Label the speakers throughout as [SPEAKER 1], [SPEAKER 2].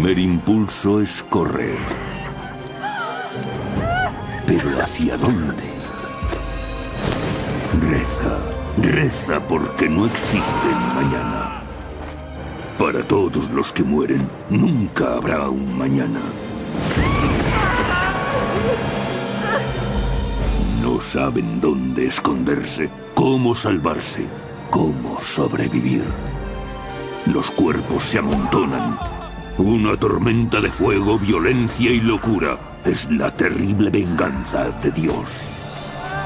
[SPEAKER 1] primer impulso es correr. ¿Pero hacia dónde? Reza porque no existe el mañana. Para todos los que mueren, nunca habrá un mañana. No saben dónde esconderse, cómo salvarse, cómo sobrevivir. Los cuerpos se amontonan. Una tormenta de fuego, violencia y locura. Es la terrible venganza de Dios.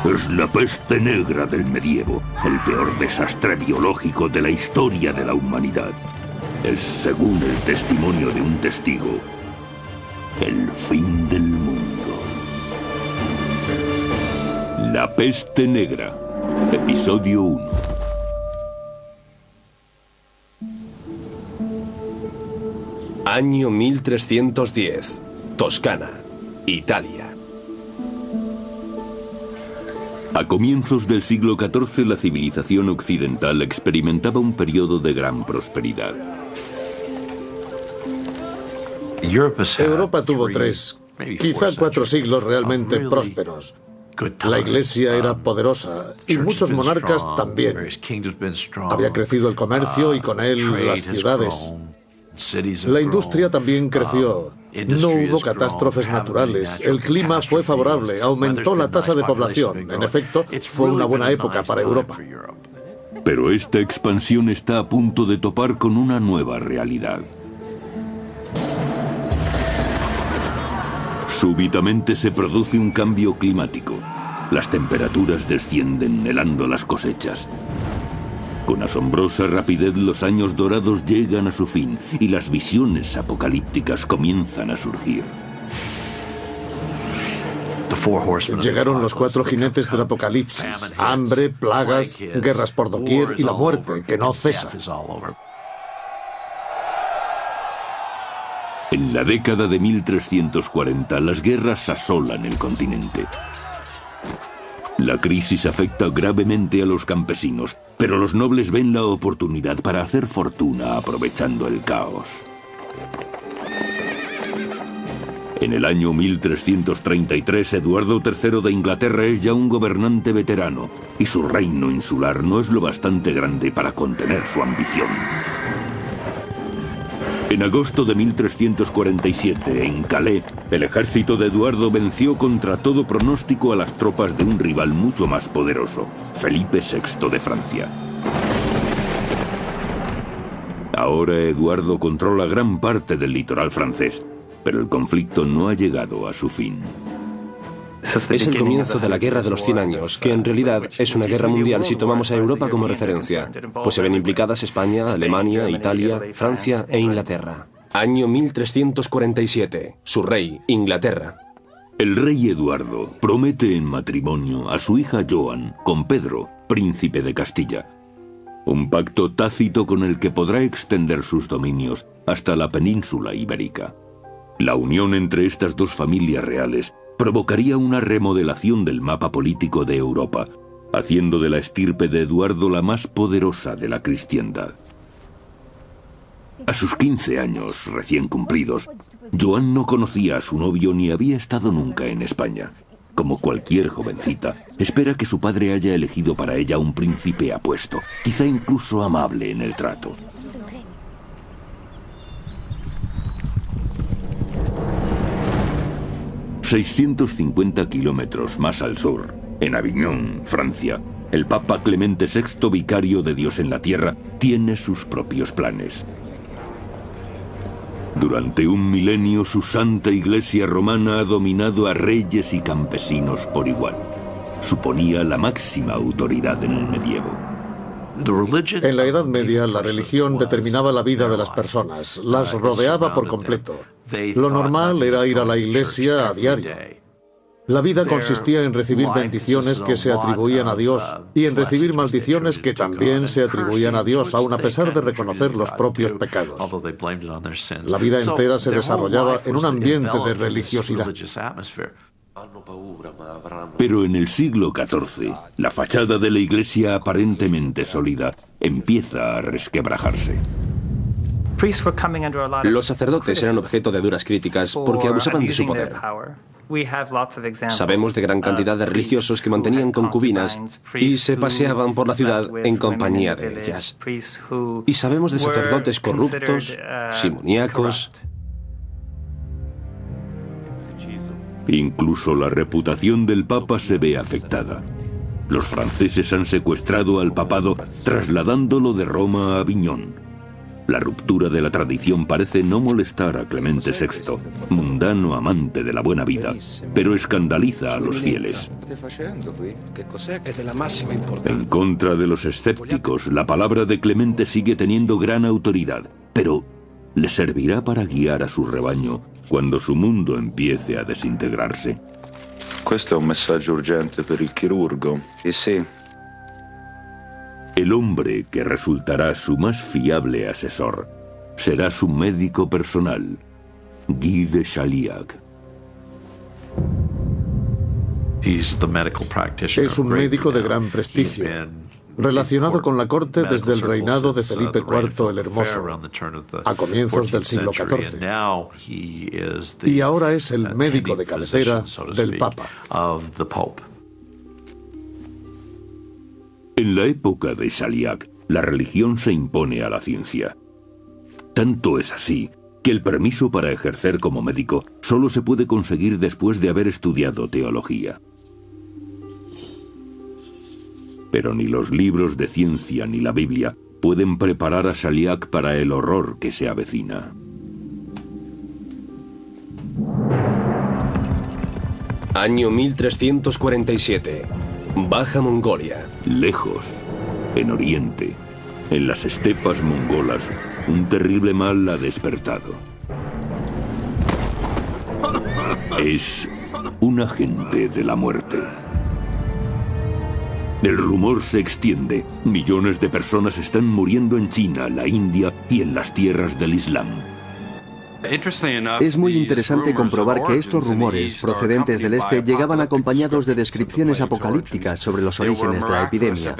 [SPEAKER 1] Es la peste negra del medievo, el peor desastre biológico de la historia de la humanidad. Es, según el testimonio de un testigo, el fin del mundo. La peste negra, episodio 1.
[SPEAKER 2] Año 1310, Toscana, Italia.
[SPEAKER 1] A comienzos del siglo XIV, la civilización occidental experimentaba un periodo de gran prosperidad.
[SPEAKER 3] Europa tuvo 3, quizá 4 siglos realmente prósperos. La Iglesia era poderosa y muchos monarcas también. Había crecido el comercio y con él las ciudades. La industria también creció. No hubo catástrofes naturales. El clima fue favorable. Aumentó la tasa de población. En efecto, fue una buena época para Europa.
[SPEAKER 1] Pero esta expansión está a punto de topar con una nueva realidad. Súbitamente se produce un cambio climático. Las temperaturas descienden, helando las cosechas. Con asombrosa rapidez, los años dorados llegan a su fin y las visiones apocalípticas comienzan a surgir.
[SPEAKER 3] Llegaron los 4 jinetes del apocalipsis: hambre, plagas, guerras por doquier y la muerte, que no cesa.
[SPEAKER 1] En la década de 1340, las guerras asolan el continente. La crisis afecta gravemente a los campesinos, pero los nobles ven la oportunidad para hacer fortuna aprovechando el caos. En el año 1333, Eduardo III de Inglaterra es ya un gobernante veterano, y su reino insular no es lo bastante grande para contener su ambición. En agosto de 1347, en Calais, el ejército de Eduardo venció contra todo pronóstico a las tropas de un rival mucho más poderoso, Felipe VI de Francia. Ahora Eduardo controla gran parte del litoral francés, pero el conflicto no ha llegado a su fin.
[SPEAKER 2] Es el comienzo de la Guerra de los 100 años, que en realidad es una guerra mundial si tomamos a Europa como referencia, pues se ven implicadas España, Alemania, Italia, Francia e Inglaterra. Año 1347. Su rey, Inglaterra.
[SPEAKER 1] El rey Eduardo promete en matrimonio a su hija Joan con Pedro, príncipe de Castilla. Un pacto tácito con el que podrá extender sus dominios hasta la península ibérica. La unión entre estas dos familias reales provocaría una remodelación del mapa político de Europa, haciendo de la estirpe de Eduardo la más poderosa de la cristiandad. A sus 15 años recién cumplidos, Joan no conocía a su novio ni había estado nunca en España. Como cualquier jovencita, espera que su padre haya elegido para ella un príncipe apuesto, quizá incluso amable en el trato. ...650 kilómetros más al sur, en Aviñón, Francia, el Papa Clemente VI, vicario de Dios en la tierra, tiene sus propios planes. Durante un milenio, su santa iglesia romana ha dominado a reyes y campesinos por igual. Suponía la máxima autoridad en el medievo.
[SPEAKER 3] En la Edad Media, la religión determinaba la vida de las personas, las rodeaba por completo. Lo normal era ir a la iglesia a diario. La vida consistía en recibir bendiciones que se atribuían a Dios y en recibir maldiciones que también se atribuían a Dios, aun a pesar de reconocer los propios pecados. La vida entera se desarrollaba en un ambiente de religiosidad.
[SPEAKER 1] Pero en el siglo XIV, la fachada de la iglesia aparentemente sólida empieza a resquebrajarse.
[SPEAKER 2] Los sacerdotes eran objeto de duras críticas porque abusaban de su poder. Sabemos de gran cantidad de religiosos que mantenían concubinas y se paseaban por la ciudad en compañía de ellas. Y sabemos de sacerdotes corruptos, simoníacos.
[SPEAKER 1] Incluso la reputación del Papa se ve afectada. Los franceses han secuestrado al papado, trasladándolo de Roma a Aviñón. La ruptura de la tradición parece no molestar a Clemente VI, mundano amante de la buena vida, pero escandaliza a los fieles. En contra de los escépticos, la palabra de Clemente sigue teniendo gran autoridad, pero ¿le servirá para guiar a su rebaño cuando su mundo empiece a desintegrarse?
[SPEAKER 4] Questo è un messaggio urgente per il chirurgo.
[SPEAKER 5] Sì.
[SPEAKER 1] El hombre que resultará su más fiable asesor será su médico personal, Guy de Chaliac.
[SPEAKER 3] Es un médico de gran prestigio, relacionado con la corte desde el reinado de Felipe IV el Hermoso, a comienzos del siglo XIV. Y ahora es el médico de cabecera del Papa.
[SPEAKER 1] En la época de Chaliac, la religión se impone a la ciencia. Tanto es así que el permiso para ejercer como médico solo se puede conseguir después de haber estudiado teología. Pero ni los libros de ciencia ni la Biblia pueden preparar a Chaliac para el horror que se avecina.
[SPEAKER 2] Año 1347. Baja Mongolia.
[SPEAKER 1] Lejos, en Oriente, en las estepas mongolas, un terrible mal ha despertado. Es un agente de la muerte. El rumor se extiende. Millones de personas están muriendo en China, la India y en las tierras del Islam.
[SPEAKER 5] Es muy interesante comprobar que estos rumores procedentes del este llegaban acompañados de descripciones apocalípticas sobre los orígenes de la epidemia.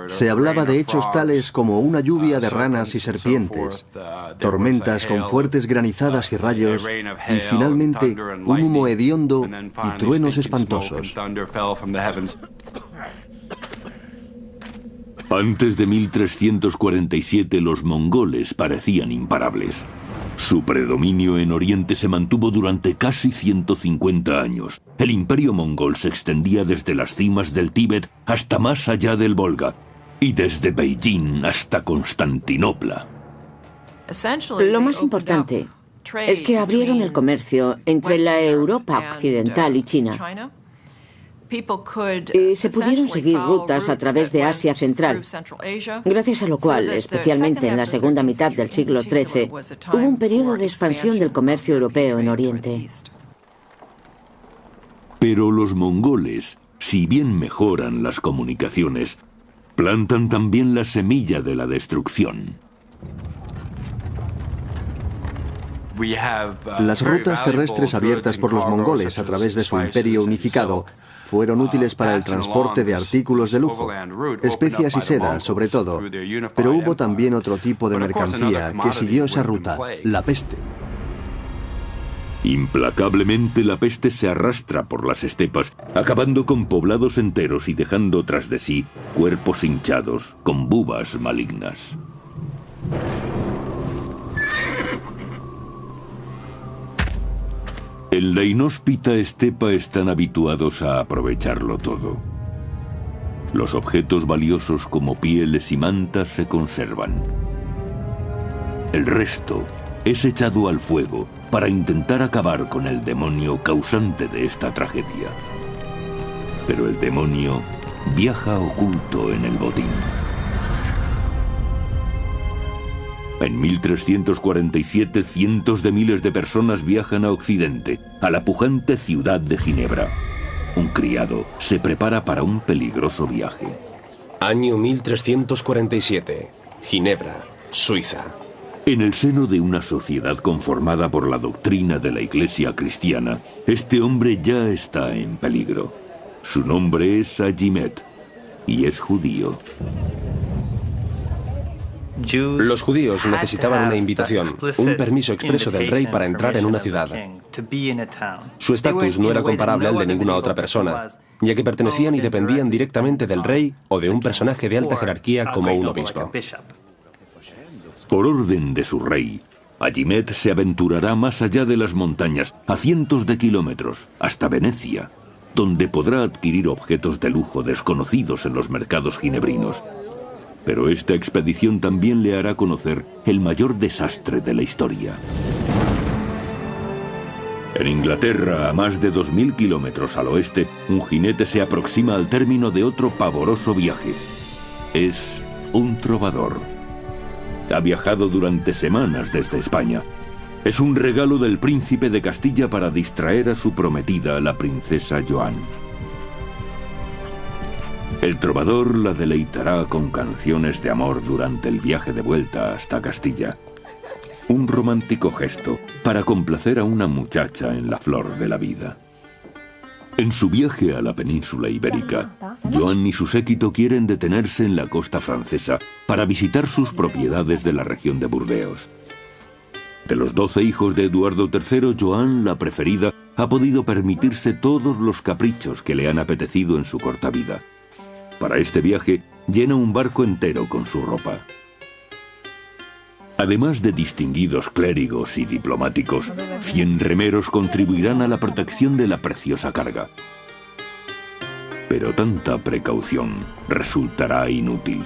[SPEAKER 5] Se hablaba de hechos tales como una lluvia de ranas y serpientes, tormentas con fuertes granizadas y rayos, y finalmente un humo hediondo y truenos espantosos.
[SPEAKER 1] Antes de 1347 los mongoles parecían imparables. Su predominio en Oriente se mantuvo durante casi 150 años. El imperio mongol se extendía desde las cimas del Tíbet hasta más allá del Volga, y desde Beijing hasta Constantinopla.
[SPEAKER 6] Lo más importante es que abrieron el comercio entre la Europa occidental y China. Se pudieron seguir rutas a través de Asia Central, gracias a lo cual, especialmente en la segunda mitad del siglo XIII, hubo un periodo de expansión del comercio europeo en Oriente.
[SPEAKER 1] Pero los mongoles, si bien mejoran las comunicaciones, plantan también la semilla de la destrucción.
[SPEAKER 5] Las rutas terrestres abiertas por los mongoles a través de su imperio unificado fueron útiles para el transporte de artículos de lujo, especias y seda, sobre todo, pero hubo también otro tipo de mercancía que siguió esa ruta, la peste.
[SPEAKER 1] Implacablemente la peste se arrastra por las estepas, acabando con poblados enteros y dejando tras de sí cuerpos hinchados con bubas malignas. En la inhóspita estepa están habituados a aprovecharlo todo. Los objetos valiosos como pieles y mantas se conservan. El resto es echado al fuego para intentar acabar con el demonio causante de esta tragedia. Pero el demonio viaja oculto en el botín. En 1347, cientos de miles de personas viajan a Occidente, a la pujante ciudad de Ginebra. Un criado se prepara para un peligroso viaje.
[SPEAKER 2] Año 1347. Ginebra, Suiza.
[SPEAKER 1] En el seno de una sociedad conformada por la doctrina de la Iglesia cristiana, este hombre ya está en peligro. Su nombre es Agimet y es judío.
[SPEAKER 2] Los judíos necesitaban una invitación, un permiso expreso del rey para entrar en una ciudad. Su estatus no era comparable al de ninguna otra persona, ya que pertenecían y dependían directamente del rey o de un personaje de alta jerarquía como un obispo.
[SPEAKER 1] Por orden de su rey, Agimet se aventurará más allá de las montañas, a cientos de kilómetros, hasta Venecia, donde podrá adquirir objetos de lujo desconocidos en los mercados ginebrinos. Pero esta expedición también le hará conocer el mayor desastre de la historia. En Inglaterra, a más de 2000 kilómetros al oeste, un jinete se aproxima al término de otro pavoroso viaje. Es un trovador. Ha viajado durante semanas desde España. Es un regalo del príncipe de Castilla para distraer a su prometida, la princesa Joan. El trovador la deleitará con canciones de amor durante el viaje de vuelta hasta Castilla. Un romántico gesto para complacer a una muchacha en la flor de la vida. En su viaje a la península ibérica, Joan y su séquito quieren detenerse en la costa francesa para visitar sus propiedades de la región de Burdeos. De los 12 hijos de Eduardo III, Joan, la preferida, ha podido permitirse todos los caprichos que le han apetecido en su corta vida. Para este viaje, llena un barco entero con su ropa. Además de distinguidos clérigos y diplomáticos, 100 remeros contribuirán a la protección de la preciosa carga. Pero tanta precaución resultará inútil.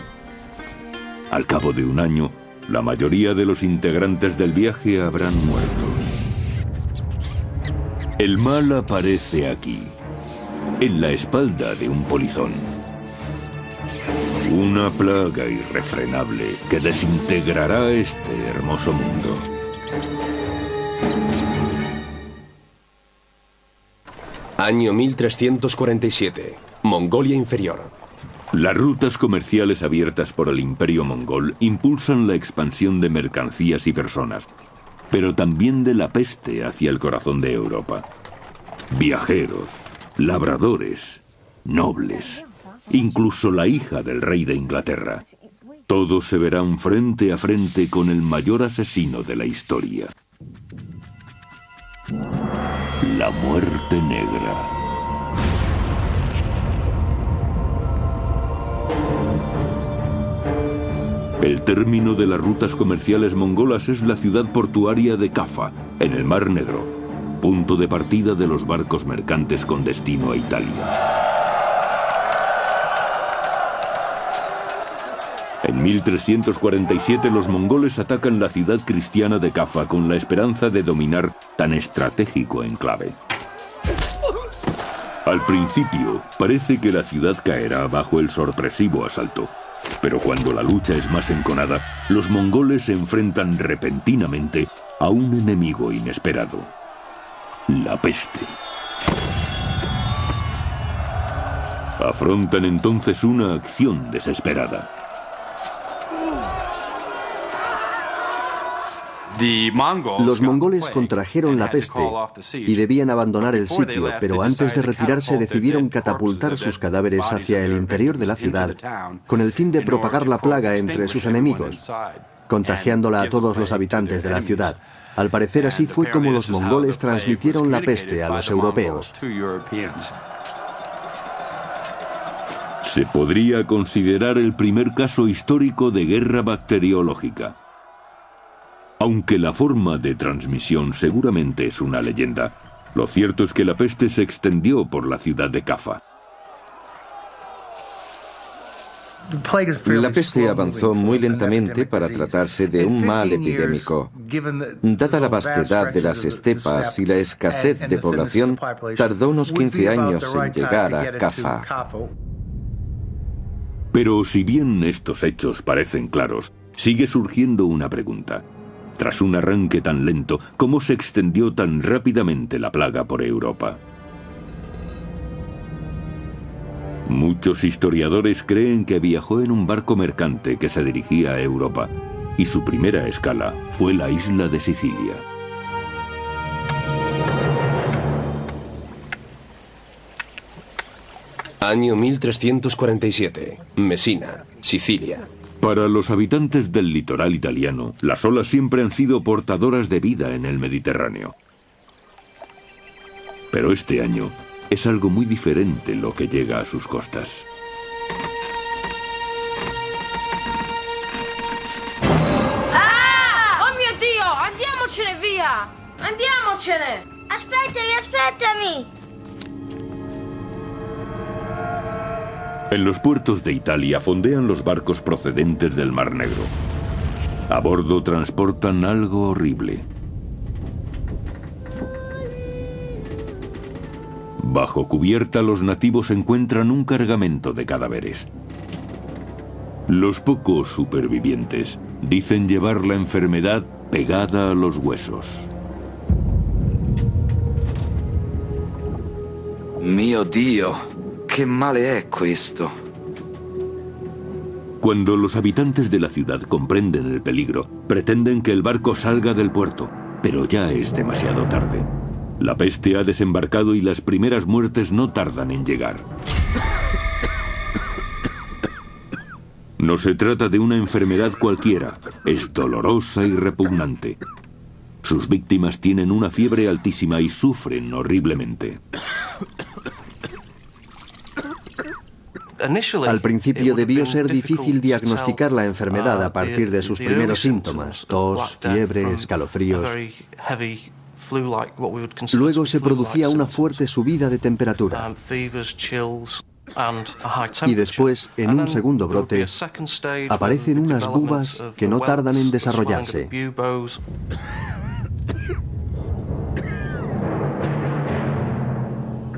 [SPEAKER 1] Al cabo de un año, la mayoría de los integrantes del viaje habrán muerto. El mal aparece aquí, en la espalda de un polizón. Una plaga irrefrenable que desintegrará este hermoso mundo.
[SPEAKER 2] Año 1347. Mongolia Inferior.
[SPEAKER 1] Las rutas comerciales abiertas por el Imperio mongol impulsan la expansión de mercancías y personas, pero también de la peste hacia el corazón de Europa. Viajeros, labradores, nobles, incluso la hija del rey de Inglaterra. Todos se verán frente a frente con el mayor asesino de la historia. La muerte negra. El término de las rutas comerciales mongolas es la ciudad portuaria de Kaffa, en el Mar Negro, punto de partida de los barcos mercantes con destino a Italia. En 1347 los mongoles atacan la ciudad cristiana de Kaffa con la esperanza de dominar tan estratégico enclave. Al principio, parece que la ciudad caerá bajo el sorpresivo asalto. Pero cuando la lucha es más enconada, los mongoles se enfrentan repentinamente a un enemigo inesperado: la peste. Afrontan entonces una acción desesperada.
[SPEAKER 5] Los mongoles contrajeron la peste y debían abandonar el sitio, pero antes de retirarse decidieron catapultar sus cadáveres hacia el interior de la ciudad con el fin de propagar la plaga entre sus enemigos, contagiándola a todos los habitantes de la ciudad. Al parecer así fue como los mongoles transmitieron la peste a los europeos.
[SPEAKER 1] Se podría considerar el primer caso histórico de guerra bacteriológica. Aunque la forma de transmisión seguramente es una leyenda, lo cierto es que la peste se extendió por la ciudad de Kaffa.
[SPEAKER 7] La peste avanzó muy lentamente para tratarse de un mal epidémico. Dada la vastedad de las estepas y la escasez de población, tardó unos 15 años en llegar a Kaffa.
[SPEAKER 1] Pero si bien estos hechos parecen claros, sigue surgiendo una pregunta. Tras un arranque tan lento, ¿cómo se extendió tan rápidamente la plaga por Europa? Muchos historiadores creen que viajó en un barco mercante que se dirigía a Europa, y su primera escala fue la isla de Sicilia.
[SPEAKER 2] Año 1347. Mesina, Sicilia.
[SPEAKER 1] Para los habitantes del litoral italiano, las olas siempre han sido portadoras de vida en el Mediterráneo. Pero este año es algo muy diferente lo que llega a sus costas.
[SPEAKER 8] ¡Ah! ¡Oh mio Dio! ¡Andiamocene via! ¡Andiamocene! ¡Aspettami!
[SPEAKER 1] En los puertos de Italia fondean los barcos procedentes del Mar Negro. A bordo transportan algo horrible. Bajo cubierta, los nativos encuentran un cargamento de cadáveres. Los pocos supervivientes dicen llevar la enfermedad pegada a los huesos.
[SPEAKER 4] Mio Dio! ¡Qué male è questo!
[SPEAKER 1] Cuando los habitantes de la ciudad comprenden el peligro, pretenden que el barco salga del puerto, pero ya es demasiado tarde. La peste ha desembarcado y las primeras muertes no tardan en llegar. No se trata de una enfermedad cualquiera, es dolorosa y repugnante. Sus víctimas tienen una fiebre altísima y sufren horriblemente.
[SPEAKER 5] Al principio debió ser difícil diagnosticar la enfermedad a partir de sus primeros síntomas, tos, fiebre, escalofríos. Luego se producía una fuerte subida de temperatura. Y después, en un segundo brote, aparecen unas bubas que no tardan en desarrollarse.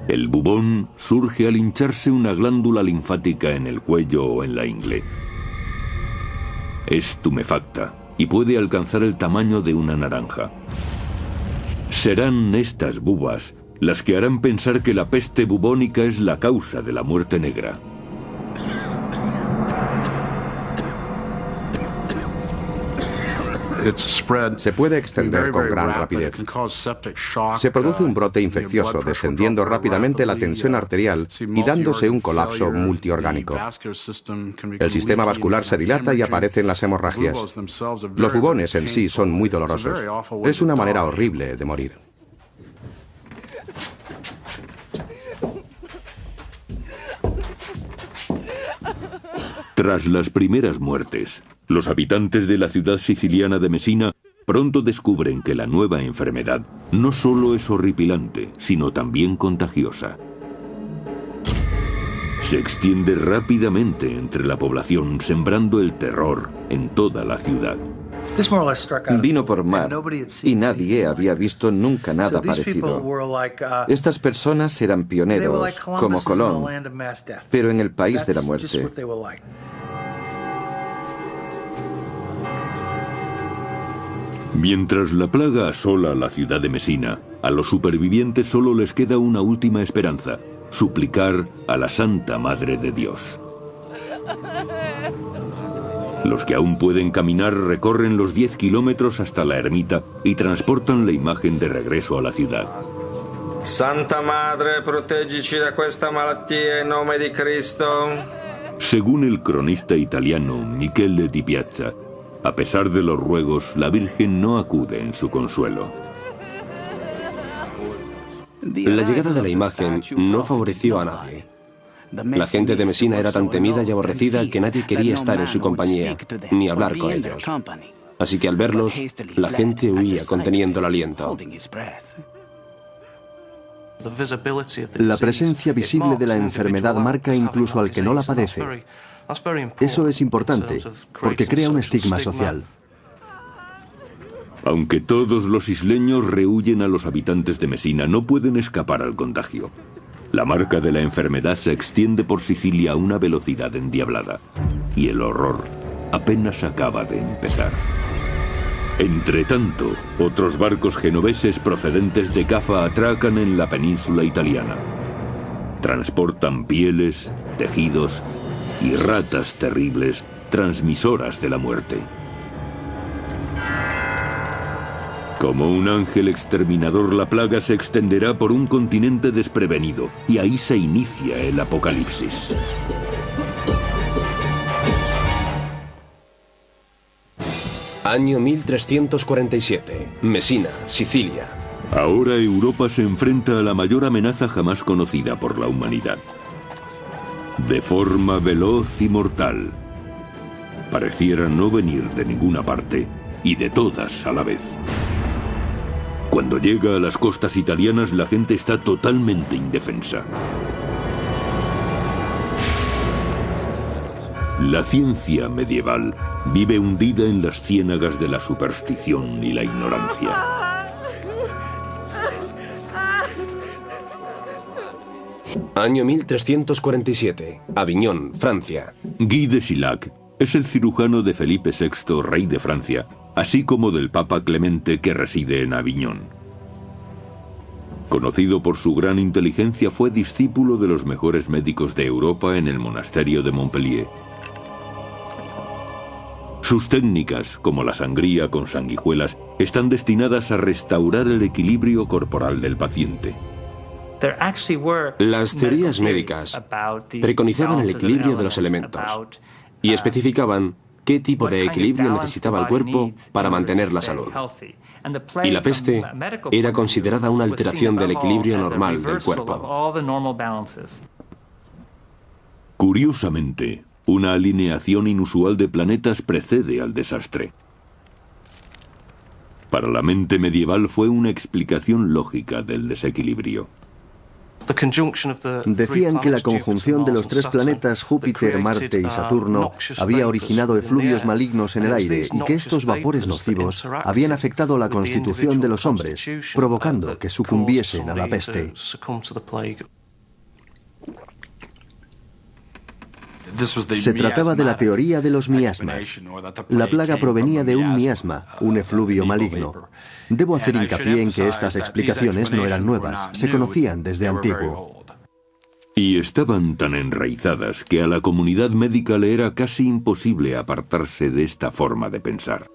[SPEAKER 1] El bubón surge al hincharse una glándula linfática en el cuello o en la ingle. Es tumefacta y puede alcanzar el tamaño de una naranja. Serán estas bubas las que harán pensar que la peste bubónica es la causa de la muerte negra.
[SPEAKER 9] Se puede extender con gran rapidez. Se produce un brote infeccioso, descendiendo rápidamente la tensión arterial y dándose un colapso multiorgánico. El sistema vascular se dilata y aparecen las hemorragias. Los bubones en sí son muy dolorosos. Es una manera horrible de morir.
[SPEAKER 1] Tras las primeras muertes, los habitantes de la ciudad siciliana de Messina pronto descubren que la nueva enfermedad no solo es horripilante, sino también contagiosa. Se extiende rápidamente entre la población, sembrando el terror en toda la ciudad.
[SPEAKER 7] Vino por mar y nadie había visto nunca nada parecido. Estas personas eran pioneros, como Colón, pero en el país de la muerte.
[SPEAKER 1] Mientras la plaga asola la ciudad de Messina, a los supervivientes solo les queda una última esperanza: suplicar a la Santa Madre de Dios. Los que aún pueden caminar recorren los 10 kilómetros hasta la ermita y transportan la imagen de regreso a la ciudad.
[SPEAKER 10] Santa Madre, proteggici da questa malattia in nome di Cristo.
[SPEAKER 1] Según el cronista italiano Michele Di Piazza, a pesar de los ruegos, la Virgen no acude en su consuelo.
[SPEAKER 2] La llegada de la imagen no favoreció a nadie. La gente de Messina era tan temida y aborrecida que nadie quería estar en su compañía, ni hablar con ellos. Así que al verlos, la gente huía conteniendo el aliento.
[SPEAKER 5] La presencia visible de la enfermedad marca incluso al que no la padece. Eso es importante, porque crea un estigma social.
[SPEAKER 1] Aunque todos los isleños rehuyen a los habitantes de Messina, no pueden escapar al contagio. La marca de la enfermedad se extiende por Sicilia a una velocidad endiablada. Y el horror apenas acaba de empezar. Entretanto, otros barcos genoveses procedentes de Cafa atracan en la península italiana. Transportan pieles, tejidos y ratas terribles, transmisoras de la muerte. Como un ángel exterminador, la plaga se extenderá por un continente desprevenido, y ahí se inicia el apocalipsis.
[SPEAKER 2] Año 1347. Messina, Sicilia.
[SPEAKER 1] Ahora Europa se enfrenta a la mayor amenaza jamás conocida por la humanidad. De forma veloz y mortal. Pareciera no venir de ninguna parte y de todas a la vez. Cuando llega a las costas italianas, la gente está totalmente indefensa. La ciencia medieval vive hundida en las ciénagas de la superstición y la ignorancia.
[SPEAKER 2] Año 1347. Aviñón, Francia.
[SPEAKER 1] Guy de Sillac es el cirujano de Felipe VI, rey de Francia, así como del Papa Clemente, que reside en Aviñón. Conocido por su gran inteligencia, fue discípulo de los mejores médicos de Europa en el monasterio de Montpellier. Sus técnicas, como la sangría con sanguijuelas, están destinadas a restaurar el equilibrio corporal del paciente.
[SPEAKER 2] Las teorías médicas preconizaban el equilibrio de los elementos y especificaban qué tipo de equilibrio necesitaba el cuerpo para mantener la salud. Y la peste era considerada una alteración del equilibrio normal del cuerpo.
[SPEAKER 1] Curiosamente, una alineación inusual de planetas precede al desastre. Para la mente medieval fue una explicación lógica del desequilibrio.
[SPEAKER 5] Decían que la conjunción de los tres planetas Júpiter, Marte y Saturno había originado efluvios malignos en el aire y que estos vapores nocivos habían afectado la constitución de los hombres, provocando que sucumbiesen a la peste. Se trataba de la teoría de los miasmas. La plaga provenía de un miasma, un efluvio maligno. Debo hacer hincapié en que estas explicaciones no eran nuevas, se conocían desde antiguo.
[SPEAKER 1] Y estaban tan enraizadas que a la comunidad médica le era casi imposible apartarse de esta forma de pensar.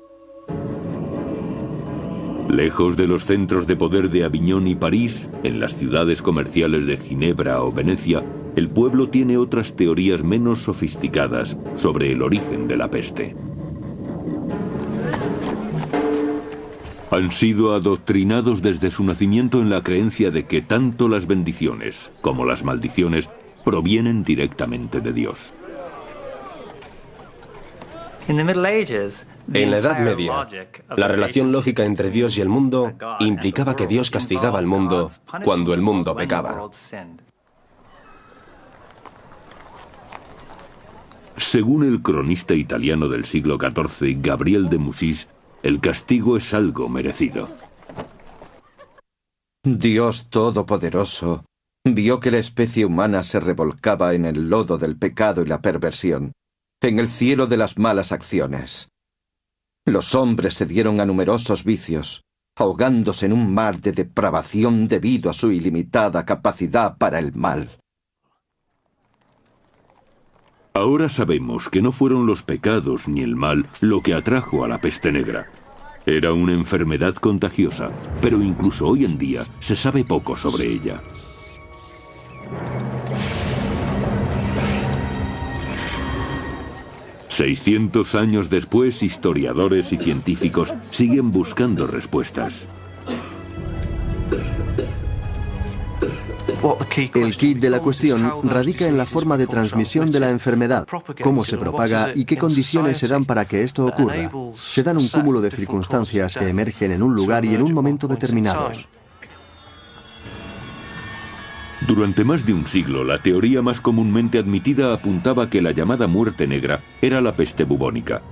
[SPEAKER 1] Lejos de los centros de poder de Aviñón y París, en las ciudades comerciales de Ginebra o Venecia, el pueblo tiene otras teorías menos sofisticadas sobre el origen de la peste. Han sido adoctrinados desde su nacimiento en la creencia de que tanto las bendiciones como las maldiciones provienen directamente de Dios.
[SPEAKER 2] En la Edad Media, la relación lógica entre Dios y el mundo implicaba que Dios castigaba al mundo cuando el mundo pecaba.
[SPEAKER 1] Según el cronista italiano del siglo XIV, Gabriel de Mussis, el castigo es algo merecido.
[SPEAKER 7] Dios Todopoderoso vio que la especie humana se revolcaba en el lodo del pecado y la perversión, en el cielo de las malas acciones. Los hombres se dieron a numerosos vicios, ahogándose en un mar de depravación debido a su ilimitada capacidad para el mal.
[SPEAKER 1] Ahora sabemos que no fueron los pecados ni el mal lo que atrajo a la peste negra. Era una enfermedad contagiosa, pero incluso hoy en día se sabe poco sobre ella. «600 años después, historiadores y científicos siguen buscando respuestas».
[SPEAKER 5] El quid de la cuestión radica en la forma de transmisión de la enfermedad, cómo se propaga y qué condiciones se dan para que esto ocurra. Se dan un cúmulo de circunstancias que emergen en un lugar y en un momento determinados.
[SPEAKER 1] Durante más de un siglo, la teoría más comúnmente admitida apuntaba que la llamada muerte negra era la peste bubónica.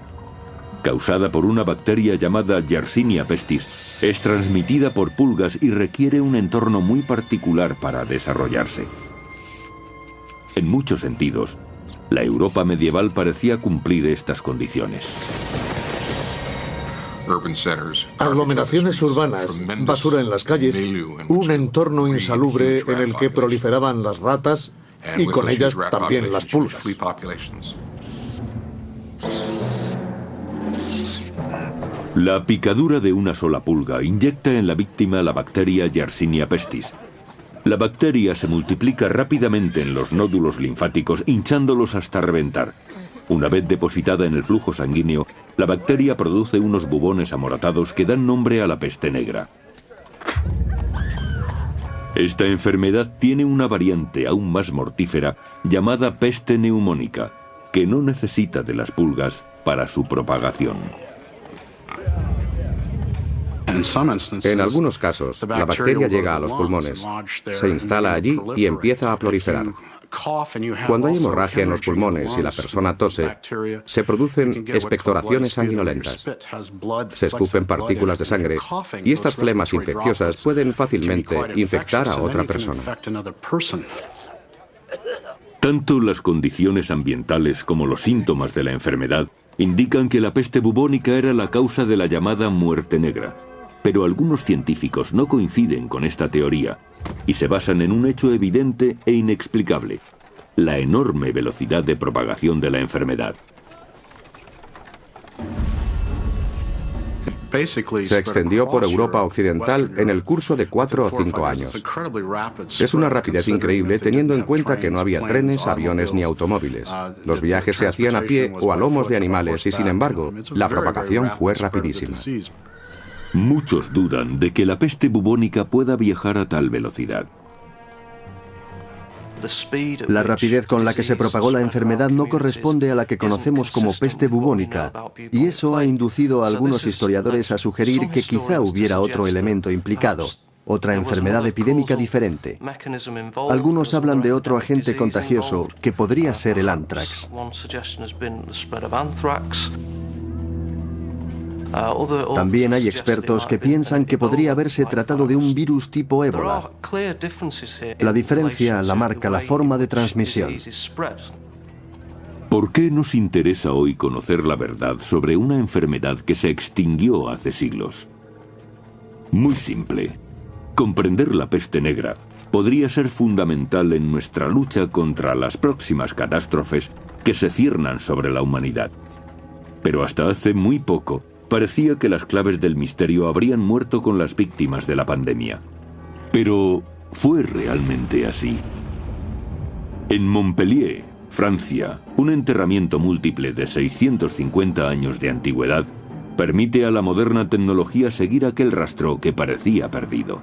[SPEAKER 1] Causada por una bacteria llamada Yersinia pestis, es transmitida por pulgas y requiere un entorno muy particular para desarrollarse. En muchos sentidos, la Europa medieval parecía cumplir estas condiciones.
[SPEAKER 3] Aglomeraciones urbanas, basura en las calles, un entorno insalubre en el que proliferaban las ratas y con ellas también las pulgas.
[SPEAKER 1] La picadura de una sola pulga inyecta en la víctima la bacteria Yersinia pestis. La bacteria se multiplica rápidamente en los nódulos linfáticos, hinchándolos hasta reventar. Una vez depositada en el flujo sanguíneo, la bacteria produce unos bubones amoratados que dan nombre a la peste negra. Esta enfermedad tiene una variante aún más mortífera llamada peste neumónica, que no necesita de las pulgas para su propagación.
[SPEAKER 9] En algunos casos, la bacteria llega a los pulmones, se instala allí y empieza a proliferar. Cuando hay hemorragia en los pulmones y la persona tose, se producen expectoraciones sanguinolentas. Se escupen partículas de sangre y estas flemas infecciosas pueden fácilmente infectar a otra persona.
[SPEAKER 1] Tanto las condiciones ambientales como los síntomas de la enfermedad indican que la peste bubónica era la causa de la llamada muerte negra. Pero algunos científicos no coinciden con esta teoría y se basan en un hecho evidente e inexplicable: la enorme velocidad de propagación de la enfermedad.
[SPEAKER 9] Se extendió por Europa Occidental en el curso de 4 o 5 años. Es una rapidez increíble teniendo en cuenta que no había trenes, aviones ni automóviles. Los viajes se hacían a pie o a lomos de animales y, sin embargo, la propagación fue rapidísima.
[SPEAKER 1] Muchos dudan de que la peste bubónica pueda viajar a tal velocidad.
[SPEAKER 5] La rapidez con la que se propagó la enfermedad no corresponde a la que conocemos como peste bubónica, y eso ha inducido a algunos historiadores a sugerir que quizá hubiera otro elemento implicado, otra enfermedad epidémica diferente. Algunos hablan de otro agente contagioso que podría ser el ántrax. También hay expertos que piensan que podría haberse tratado de un virus tipo ébola. La diferencia la marca la forma de transmisión.
[SPEAKER 1] ¿Por qué nos interesa hoy conocer la verdad sobre una enfermedad que se extinguió hace siglos? Muy simple. Comprender la peste negra podría ser fundamental en nuestra lucha contra las próximas catástrofes que se ciernan sobre la humanidad. Pero hasta hace muy poco, parecía que las claves del misterio habrían muerto con las víctimas de la pandemia. Pero, ¿fue realmente así? En Montpellier, Francia, un enterramiento múltiple de 650 años de antigüedad permite a la moderna tecnología seguir aquel rastro que parecía perdido.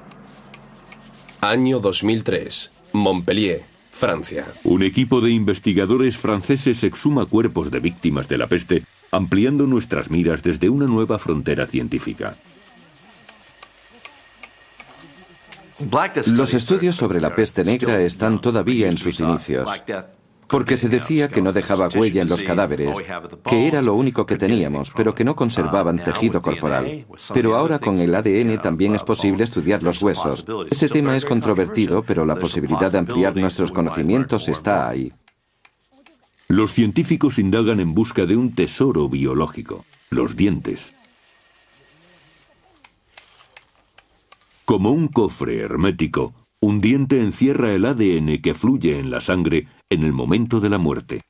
[SPEAKER 2] Año 2003, Montpellier, Francia.
[SPEAKER 1] Un equipo de investigadores franceses exhuma cuerpos de víctimas de la peste, ampliando nuestras miras desde una nueva frontera científica.
[SPEAKER 7] Los estudios sobre la peste negra están todavía en sus inicios, porque se decía que no dejaba huella en los cadáveres, que era lo único que teníamos, pero que no conservaban tejido corporal. Pero ahora con el ADN también es posible estudiar los huesos. Este tema es controvertido, pero la posibilidad de ampliar nuestros conocimientos está ahí.
[SPEAKER 1] Los científicos indagan en busca de un tesoro biológico: los dientes. Como un cofre hermético, un diente encierra el ADN que fluye en la sangre en el momento de la muerte,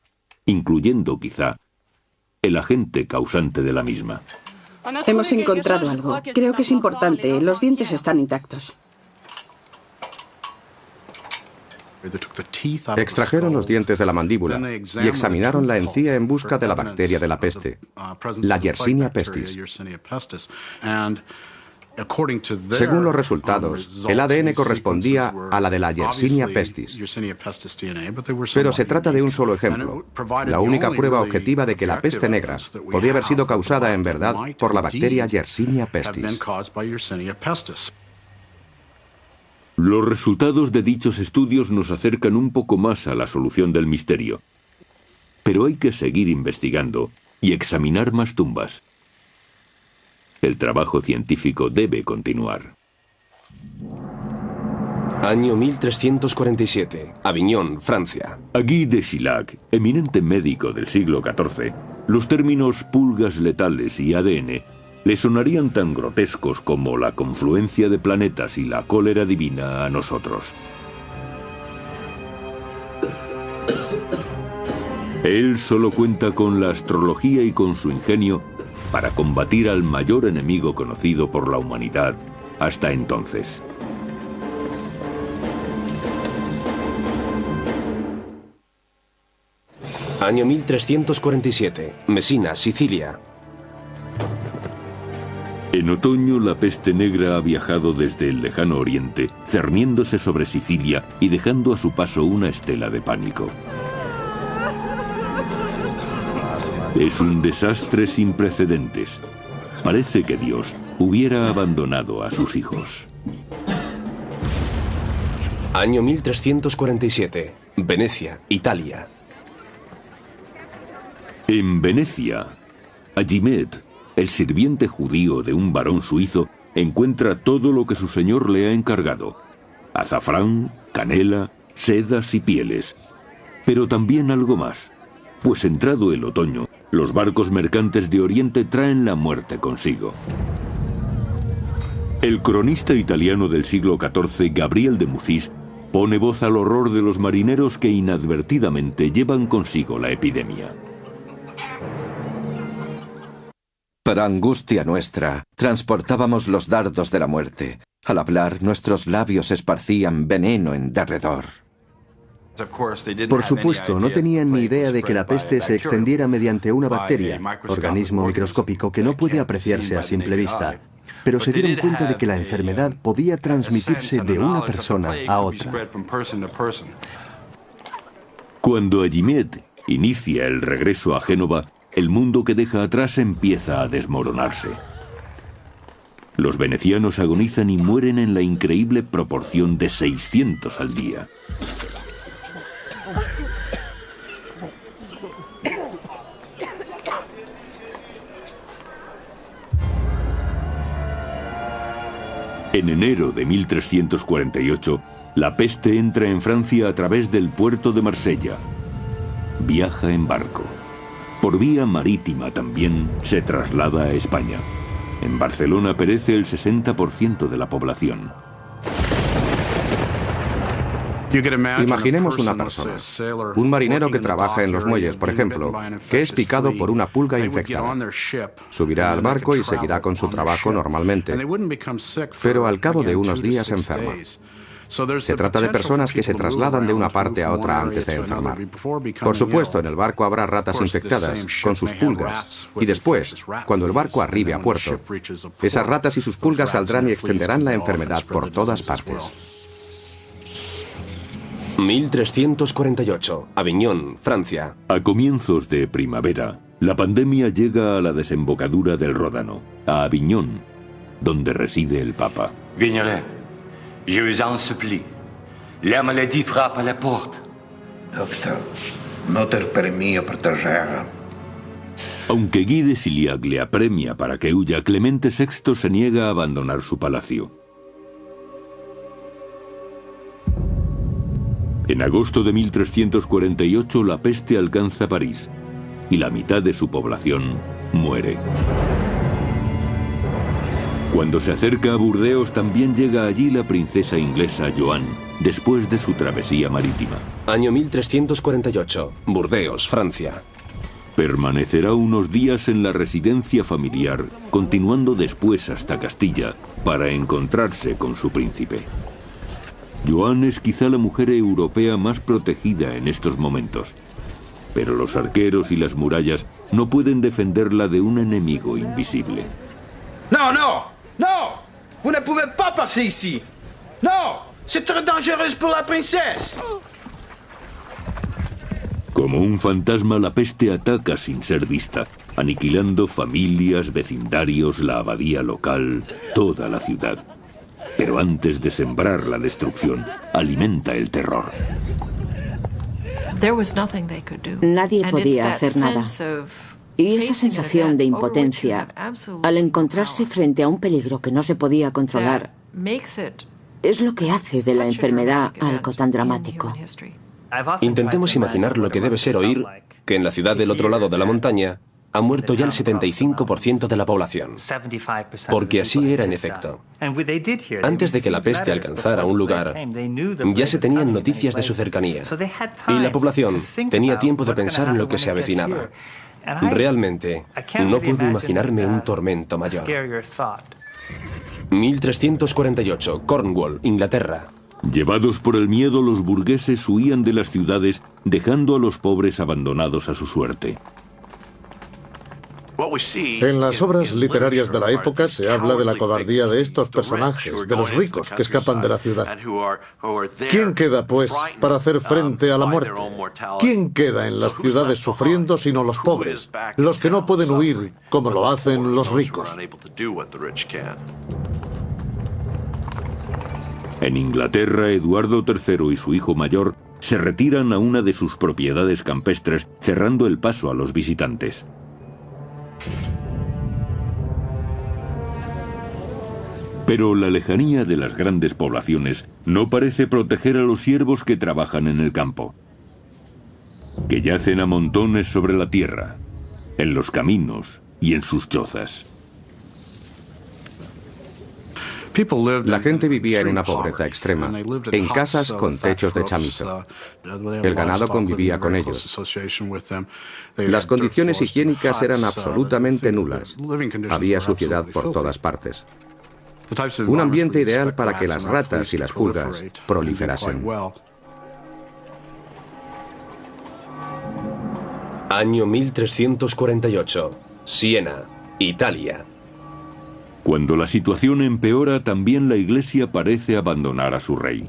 [SPEAKER 1] incluyendo quizá el agente causante de la misma.
[SPEAKER 11] Hemos encontrado algo. Creo que es importante. Los dientes están intactos.
[SPEAKER 9] Extrajeron los dientes de la mandíbula y examinaron la encía en busca de la bacteria de la peste, la Yersinia pestis. Según los resultados, el ADN correspondía a la de la Yersinia pestis. Pero se trata de un solo ejemplo, la única prueba objetiva de que la peste negra podía haber sido causada en verdad por la bacteria Yersinia pestis.
[SPEAKER 1] Los resultados de dichos estudios nos acercan un poco más a la solución del misterio. Pero hay que seguir investigando y examinar más tumbas. El trabajo científico debe continuar.
[SPEAKER 2] Año 1347, Aviñón, Francia.
[SPEAKER 1] A Guy de Chilhac, eminente médico del siglo XIV, los términos pulgas letales y ADN le sonarían tan grotescos como la confluencia de planetas y la cólera divina a nosotros. Él solo cuenta con la astrología y con su ingenio para combatir al mayor enemigo conocido por la humanidad hasta entonces.
[SPEAKER 2] Año 1347. Messina, Sicilia.
[SPEAKER 1] En otoño, la peste negra ha viajado desde el lejano oriente, cerniéndose sobre Sicilia y dejando a su paso una estela de pánico. Es un desastre sin precedentes. Parece que Dios hubiera abandonado a sus hijos.
[SPEAKER 2] Año 1347. Venecia, Italia.
[SPEAKER 1] En Venecia, Agimed, el sirviente judío de un varón suizo, encuentra todo lo que su señor le ha encargado: azafrán, canela, sedas y pieles. Pero también algo más, pues entrado el otoño, los barcos mercantes de Oriente traen la muerte consigo. El cronista italiano del siglo XIV, Gabriel de Mussis, pone voz al horror de los marineros que inadvertidamente llevan consigo la epidemia.
[SPEAKER 7] Para angustia nuestra, transportábamos los dardos de la muerte. Al hablar, nuestros labios esparcían veneno en derredor.
[SPEAKER 5] Por supuesto, no tenían ni idea de que la peste se extendiera mediante una bacteria, organismo microscópico que no puede apreciarse a simple vista. Pero se dieron cuenta de que la enfermedad podía transmitirse de una persona a otra.
[SPEAKER 1] Cuando Agimed inicia el regreso a Génova, el mundo que deja atrás empieza a desmoronarse. Los venecianos agonizan y mueren en la increíble proporción de 600 al día. En enero de 1348, la peste entra en Francia a través del puerto de Marsella. Viaja en barco. Por vía marítima también se traslada a España. En Barcelona perece el 60% de la población.
[SPEAKER 9] Imaginemos una persona, un marinero que trabaja en los muelles, por ejemplo, que es picado por una pulga infectada. Subirá al barco y seguirá con su trabajo normalmente, pero al cabo de unos días enferma. Se trata de personas que se trasladan de una parte a otra antes de enfermar. Por supuesto, en el barco habrá ratas infectadas, con sus pulgas, y después, cuando el barco arribe a puerto, esas ratas y sus pulgas saldrán y extenderán la enfermedad por todas partes.
[SPEAKER 2] 1348. Aviñón, Francia.
[SPEAKER 1] A comienzos de primavera, la pandemia llega a la desembocadura del Ródano, a Aviñón, donde reside el Papa.
[SPEAKER 12] Vignolet, je vous en supplie. La maladie frappe à la porte.
[SPEAKER 13] Doctor, noter per mio protegere.
[SPEAKER 1] Aunque Guy de Siliac le apremia para que huya, Clemente VI se niega a abandonar su palacio. En agosto de 1348 la peste alcanza París y la mitad de su población muere. Cuando se acerca a Burdeos también llega allí la princesa inglesa Joan, después de su travesía marítima.
[SPEAKER 2] Año 1348. Burdeos, Francia.
[SPEAKER 1] Permanecerá unos días en la residencia familiar, continuando después hasta Castilla, para encontrarse con su príncipe. Joan es quizá la mujer europea más protegida en estos momentos, pero los arqueros y las murallas no pueden defenderla de un enemigo invisible.
[SPEAKER 14] No, no, no! Vous ne pouvez pas passer ici! No! C'est trop dangereux pour la princesse!
[SPEAKER 1] Como un fantasma, la peste ataca sin ser vista, aniquilando familias, vecindarios, la abadía local, toda la ciudad. Pero antes de sembrar la destrucción, alimenta el terror.
[SPEAKER 6] Nadie podía hacer nada. Y esa sensación de impotencia, al encontrarse frente a un peligro que no se podía controlar, es lo que hace de la enfermedad algo tan dramático.
[SPEAKER 2] Intentemos imaginar lo que debe ser oír que en la ciudad del otro lado de la montaña ha muerto ya el 75% de la población. Porque así era en efecto. Antes de que la peste alcanzara un lugar, ya se tenían noticias de su cercanía. Y la población tenía tiempo de pensar en lo que se avecinaba. Realmente, no puedo imaginarme un tormento mayor. 1348, Cornwall, Inglaterra.
[SPEAKER 1] Llevados por el miedo, los burgueses huían de las ciudades, dejando a los pobres abandonados a su suerte.
[SPEAKER 3] En las obras literarias de la época se habla de la cobardía de estos personajes, de los ricos que escapan de la ciudad. ¿Quién queda, pues, para hacer frente a la muerte? ¿Quién queda en las ciudades sufriendo sino los pobres, los que no pueden huir como lo hacen los ricos?
[SPEAKER 1] En Inglaterra, Eduardo III y su hijo mayor se retiran a una de sus propiedades campestres, cerrando el paso a los visitantes. Pero la lejanía de las grandes poblaciones no parece proteger a los siervos que trabajan en el campo, que yacen a montones sobre la tierra, en los caminos y en sus chozas.
[SPEAKER 9] La gente vivía en una pobreza extrema, en casas con techos de chamizo. El ganado convivía con ellos. Las condiciones higiénicas eran absolutamente nulas. Había suciedad por todas partes. Un ambiente ideal para que las ratas y las pulgas proliferasen.
[SPEAKER 2] Año 1348. Siena, Italia.
[SPEAKER 1] Cuando la situación empeora, también la Iglesia parece abandonar a su rey.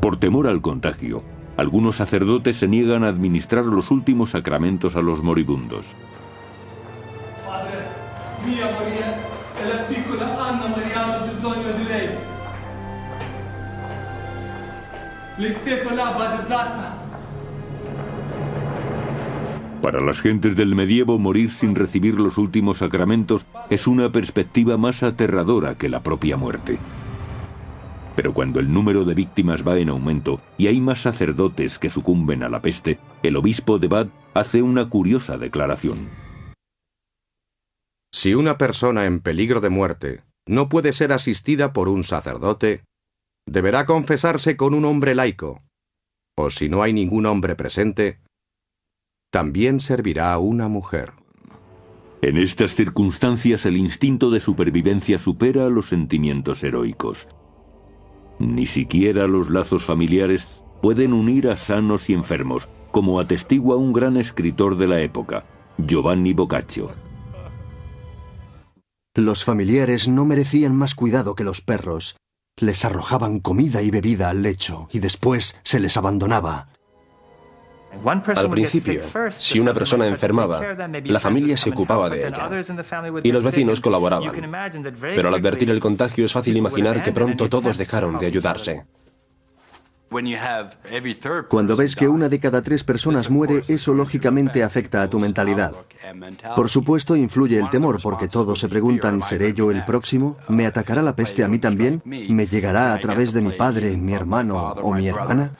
[SPEAKER 1] Por temor al contagio, algunos sacerdotes se niegan a administrar los últimos sacramentos a los moribundos.
[SPEAKER 15] Padre, mia Maria e la piccola Anna Maria hanno bisogno di lei. Lei stesso l'ha battezzata.
[SPEAKER 1] Para las gentes del medievo, morir sin recibir los últimos sacramentos es una perspectiva más aterradora que la propia muerte. Pero cuando el número de víctimas va en aumento y hay más sacerdotes que sucumben a la peste, el obispo de Bath hace una curiosa declaración.
[SPEAKER 9] Si una persona en peligro de muerte no puede ser asistida por un sacerdote, deberá confesarse con un hombre laico, o si no hay ningún hombre presente, también servirá una mujer.
[SPEAKER 1] En estas circunstancias, el instinto de supervivencia supera a los sentimientos heroicos. Ni siquiera los lazos familiares pueden unir a sanos y enfermos, como atestigua un gran escritor de la época, Giovanni Boccaccio.
[SPEAKER 5] Los familiares no merecían más cuidado que los perros. Les arrojaban comida y bebida al lecho y después se les abandonaba.
[SPEAKER 2] Al principio, si una persona enfermaba, la familia se ocupaba de ella y los vecinos colaboraban. Pero al advertir el contagio es fácil imaginar que pronto todos dejaron de ayudarse.
[SPEAKER 5] Cuando ves que 1 de cada 3 personas muere, eso lógicamente afecta a tu mentalidad. Por supuesto, influye el temor, porque todos se preguntan, ¿seré yo el próximo? ¿Me atacará la peste a mí también? ¿Me llegará a través de mi padre, mi hermano o mi hermana?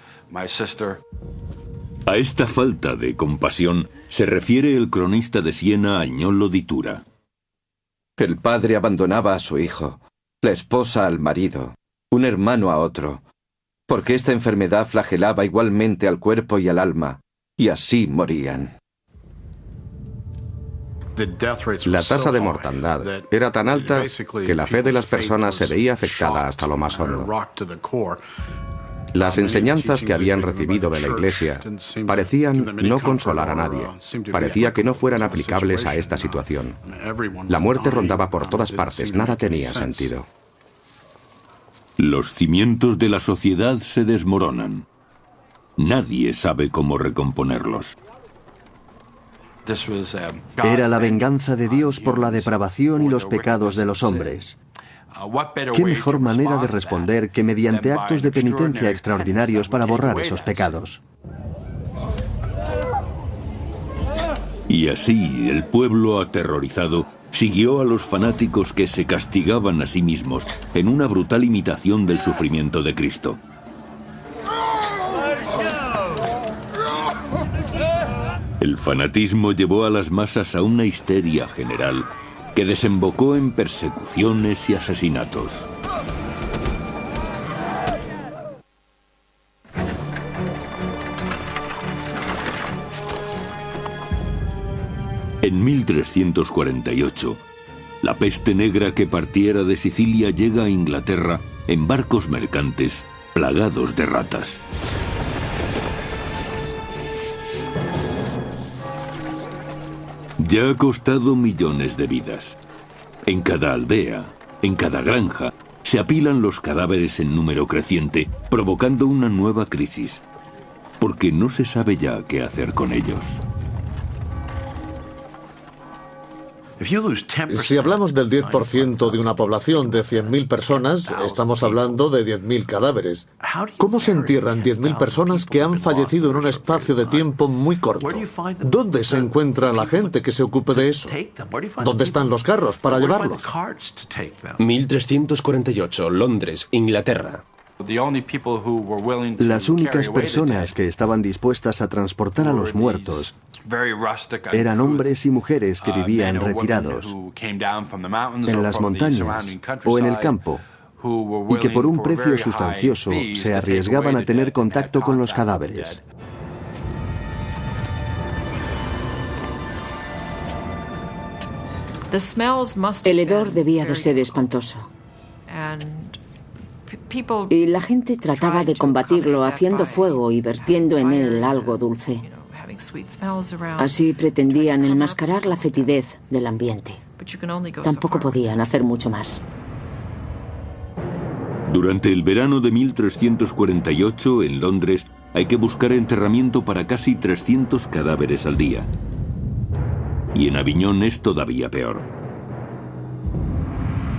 [SPEAKER 1] A esta falta de compasión se refiere el cronista de Siena, Agnolo di Tura.
[SPEAKER 7] El padre abandonaba a su hijo, la esposa al marido, un hermano a otro, porque esta enfermedad flagelaba igualmente al cuerpo y al alma, y así morían.
[SPEAKER 9] La tasa de mortandad era tan alta que la fe de las personas se veía afectada hasta lo más hondo. Las enseñanzas que habían recibido de la Iglesia parecían no consolar a nadie. Parecía que no fueran aplicables a esta situación. La muerte rondaba por todas partes, nada tenía sentido.
[SPEAKER 1] Los cimientos de la sociedad se desmoronan. Nadie sabe cómo recomponerlos.
[SPEAKER 5] Era la venganza de Dios por la depravación y los pecados de los hombres. ¿Qué mejor manera de responder que mediante actos de penitencia extraordinarios para borrar esos pecados?
[SPEAKER 1] Y así el pueblo aterrorizado siguió a los fanáticos que se castigaban a sí mismos en una brutal imitación del sufrimiento de Cristo. El fanatismo llevó a las masas a una histeria general que desembocó en persecuciones y asesinatos. En 1348, la peste negra que partiera de Sicilia llega a Inglaterra en barcos mercantes plagados de ratas. Ya ha costado millones de vidas. En cada aldea, en cada granja, se apilan los cadáveres en número creciente, provocando una nueva crisis, porque no se sabe ya qué hacer con ellos.
[SPEAKER 3] Si hablamos del 10% de una población de 100.000 personas, estamos hablando de 10.000 cadáveres. ¿Cómo se entierran 10.000 personas que han fallecido en un espacio de tiempo muy corto? ¿Dónde se encuentra la gente que se ocupe de eso? ¿Dónde están los carros para llevarlos?
[SPEAKER 2] 1348, Londres, Inglaterra.
[SPEAKER 5] Las únicas personas que estaban dispuestas a transportar a los muertos eran hombres y mujeres que vivían retirados en las montañas o en el campo y que por un precio sustancioso se arriesgaban a tener contacto con los cadáveres.
[SPEAKER 6] El hedor debía de ser espantoso. Y la gente trataba de combatirlo haciendo fuego y vertiendo en él algo dulce. Así pretendían enmascarar la fetidez del ambiente. Tampoco podían hacer mucho más.
[SPEAKER 1] Durante el verano de 1348, en Londres, hay que buscar enterramiento para casi 300 cadáveres al día. Y en Aviñón es todavía peor.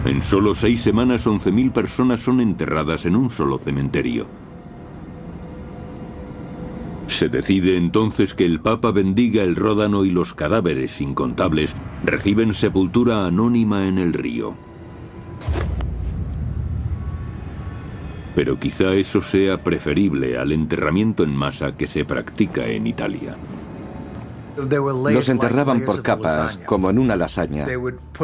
[SPEAKER 1] En solo 6 semanas, 11.000 personas son enterradas en un solo cementerio. Se decide entonces que el Papa bendiga el Ródano y los cadáveres incontables reciben sepultura anónima en el río. Pero quizá eso sea preferible al enterramiento en masa que se practica en Italia.
[SPEAKER 7] Los enterraban por capas, como en una lasaña.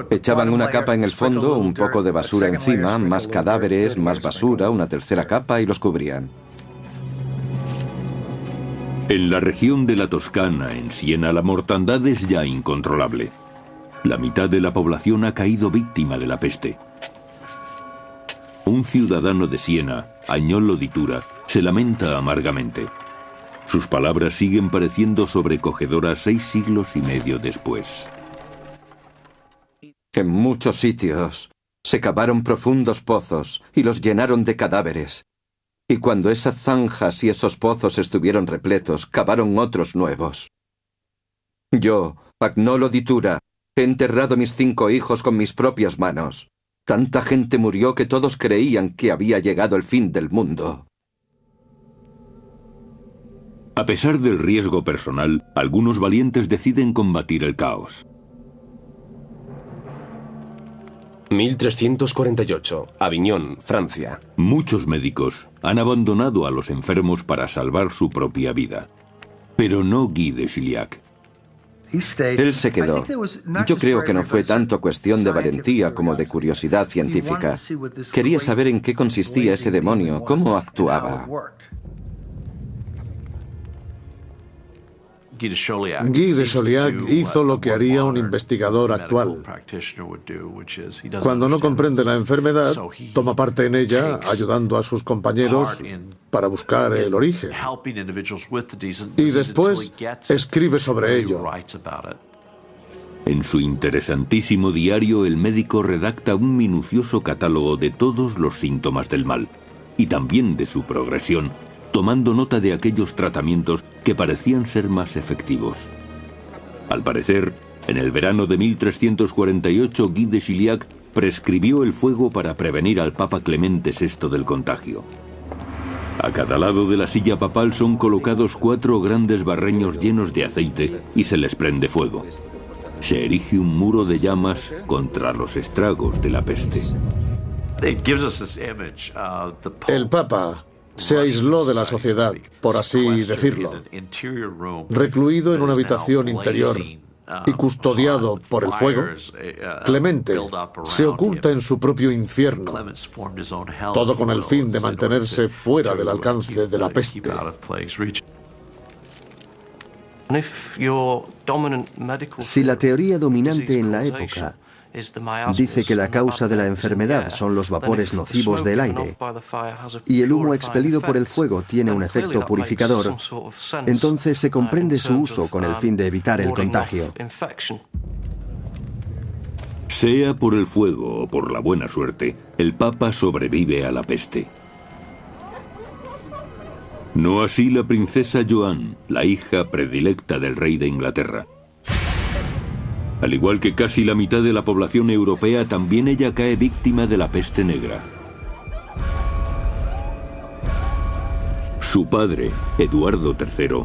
[SPEAKER 7] Echaban una capa en el fondo, un poco de basura encima, más cadáveres, más basura, una tercera capa y los cubrían.
[SPEAKER 1] En la región de la Toscana, en Siena, la mortandad es ya incontrolable. La mitad de la población ha caído víctima de la peste. Un ciudadano de Siena, Agnolo di Tura, se lamenta amargamente. Sus palabras siguen pareciendo sobrecogedoras 6 siglos y medio después.
[SPEAKER 7] En muchos sitios se cavaron profundos pozos y los llenaron de cadáveres. Y cuando esas zanjas y esos pozos estuvieron repletos, cavaron otros nuevos. Yo, Agnolo di Tura, he enterrado mis 5 hijos con mis propias manos. Tanta gente murió que todos creían que había llegado el fin del mundo.
[SPEAKER 1] A pesar del riesgo personal, algunos valientes deciden combatir el caos.
[SPEAKER 2] 1348, Aviñón, Francia.
[SPEAKER 1] Muchos médicos han abandonado a los enfermos para salvar su propia vida. Pero no Guy de Chiliac.
[SPEAKER 7] Él se quedó. Yo creo que no fue tanto cuestión de valentía como de curiosidad científica. Quería saber en qué consistía ese demonio, cómo actuaba.
[SPEAKER 3] Guy de Chauliac hizo lo que haría un investigador actual. Cuando no comprende la enfermedad, toma parte en ella, ayudando a sus compañeros para buscar el origen. Y después escribe sobre ello.
[SPEAKER 1] En su interesantísimo diario, el médico redacta un minucioso catálogo de todos los síntomas del mal, y también de su progresión, tomando nota de aquellos tratamientos que parecían ser más efectivos. Al parecer, en el verano de 1348, Guy de Chiliac prescribió el fuego para prevenir al Papa Clemente VI del contagio. A cada lado de la silla papal son colocados 4 grandes barreños llenos de aceite y se les prende fuego. Se erige un muro de llamas contra los estragos de la peste.
[SPEAKER 3] El Papa se aisló de la sociedad, por así decirlo, recluido en una habitación interior y custodiado por el fuego. Clemente se oculta en su propio infierno, todo con el fin de mantenerse fuera del alcance de la peste.
[SPEAKER 5] Si la teoría dominante en la época Dice que la causa de la enfermedad son los vapores nocivos del aire y el humo expelido por el fuego tiene un efecto purificador. Entonces se comprende su uso con el fin de evitar el contagio.
[SPEAKER 1] Sea por el fuego o por la buena suerte, el Papa sobrevive a la peste. No así la princesa Joan, la hija predilecta del rey de Inglaterra. Al igual que casi la mitad de la población europea, también ella cae víctima de la peste negra. Su padre, Eduardo III,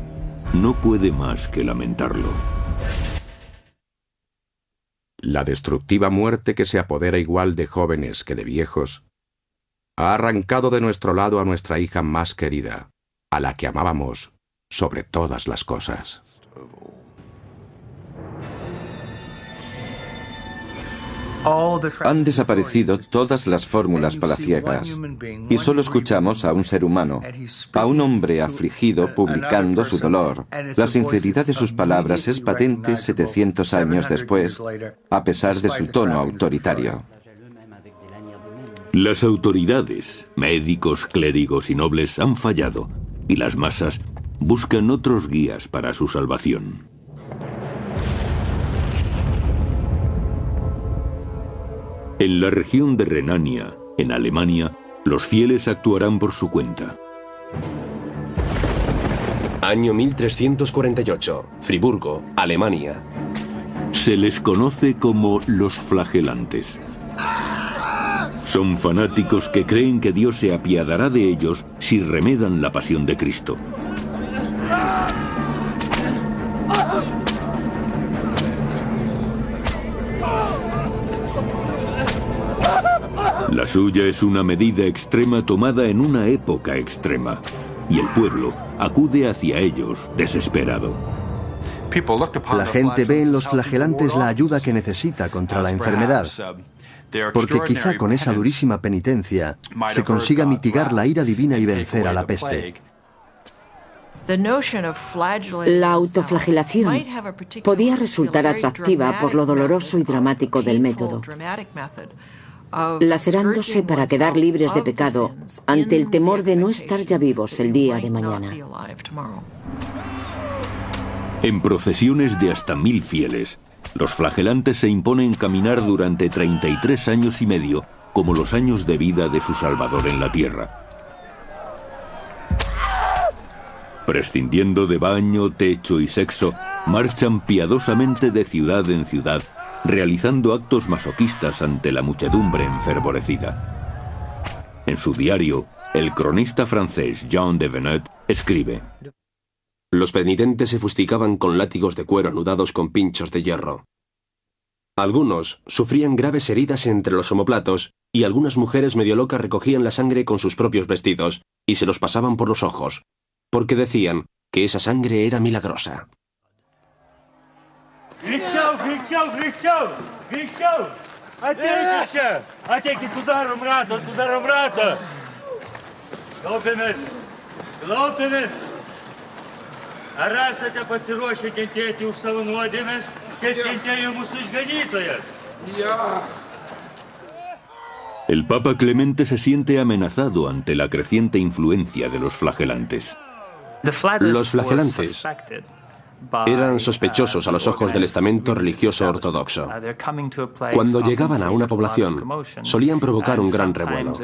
[SPEAKER 1] no puede más que lamentarlo.
[SPEAKER 9] La destructiva muerte que se apodera igual de jóvenes que de viejos ha arrancado de nuestro lado a nuestra hija más querida, a la que amábamos sobre todas las cosas.
[SPEAKER 7] Han desaparecido todas las fórmulas palaciegas y solo escuchamos a un ser humano, a un hombre afligido publicando su dolor. La sinceridad de sus palabras es patente 700 años después, a pesar de su tono autoritario.
[SPEAKER 1] Las autoridades, médicos, clérigos y nobles han fallado y las masas buscan otros guías para su salvación. En la región de Renania, en Alemania, los fieles actuarán por su cuenta.
[SPEAKER 2] Año 1348, Friburgo, Alemania.
[SPEAKER 1] Se les conoce como los flagelantes. Son fanáticos que creen que Dios se apiadará de ellos si remedan la pasión de Cristo. La suya es una medida extrema tomada en una época extrema, y el pueblo acude hacia ellos desesperado.
[SPEAKER 5] La gente ve en los flagelantes la ayuda que necesita contra la enfermedad, porque quizá con esa durísima penitencia se consiga mitigar la ira divina y vencer a la peste.
[SPEAKER 6] La autoflagelación podía resultar atractiva por lo doloroso y dramático del método, lacerándose para quedar libres de pecado ante el temor de no estar ya vivos el día de mañana.
[SPEAKER 1] En procesiones de hasta 1000 fieles, los flagelantes se imponen caminar durante 33 años y medio, como los años de vida de su Salvador en la tierra. Prescindiendo de baño, techo y sexo, marchan piadosamente de ciudad en ciudad, realizando actos masoquistas ante la muchedumbre enfervorecida. En su diario, el cronista francés Jean de Venette escribe:
[SPEAKER 2] los penitentes se fustigaban con látigos de cuero anudados con pinchos de hierro. Algunos sufrían graves heridas entre los omoplatos y algunas mujeres medio locas recogían la sangre con sus propios vestidos y se los pasaban por los ojos, porque decían que esa sangre era milagrosa.
[SPEAKER 1] El Papa Clemente se siente amenazado ante la creciente influencia de los flagelantes.
[SPEAKER 2] Los flagelantes eran sospechosos a los ojos del estamento religioso ortodoxo. Cuando llegaban a una población, solían provocar un gran revuelo,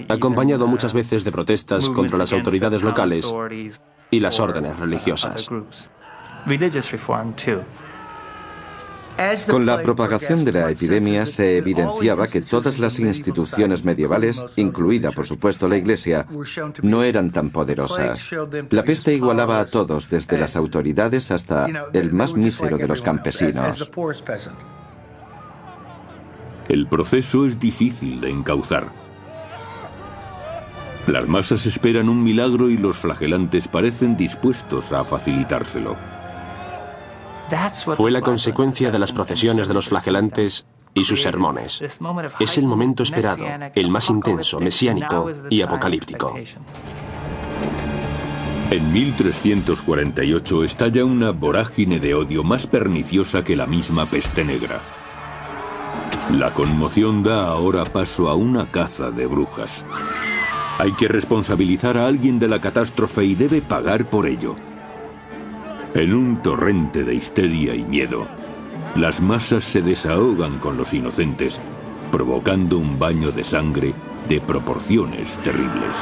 [SPEAKER 2] acompañado muchas veces de protestas contra las autoridades locales y las órdenes religiosas.
[SPEAKER 7] Con la propagación de la epidemia se evidenciaba que todas las instituciones medievales, incluida por supuesto la Iglesia, no eran tan poderosas. La peste igualaba a todos, desde las autoridades hasta el más mísero de los campesinos.
[SPEAKER 1] El proceso es difícil de encauzar. Las masas esperan un milagro y los flagelantes parecen dispuestos a facilitárselo.
[SPEAKER 2] Fue la consecuencia de las procesiones de los flagelantes y sus sermones. Es el momento esperado, el más intenso, mesiánico y apocalíptico.
[SPEAKER 1] En 1348 estalla una vorágine de odio más perniciosa que la misma peste negra. La conmoción da ahora paso a una caza de brujas. Hay que responsabilizar a alguien de la catástrofe y debe pagar por ello. En un torrente de histeria y miedo, las masas se desahogan con los inocentes, provocando un baño de sangre de proporciones terribles.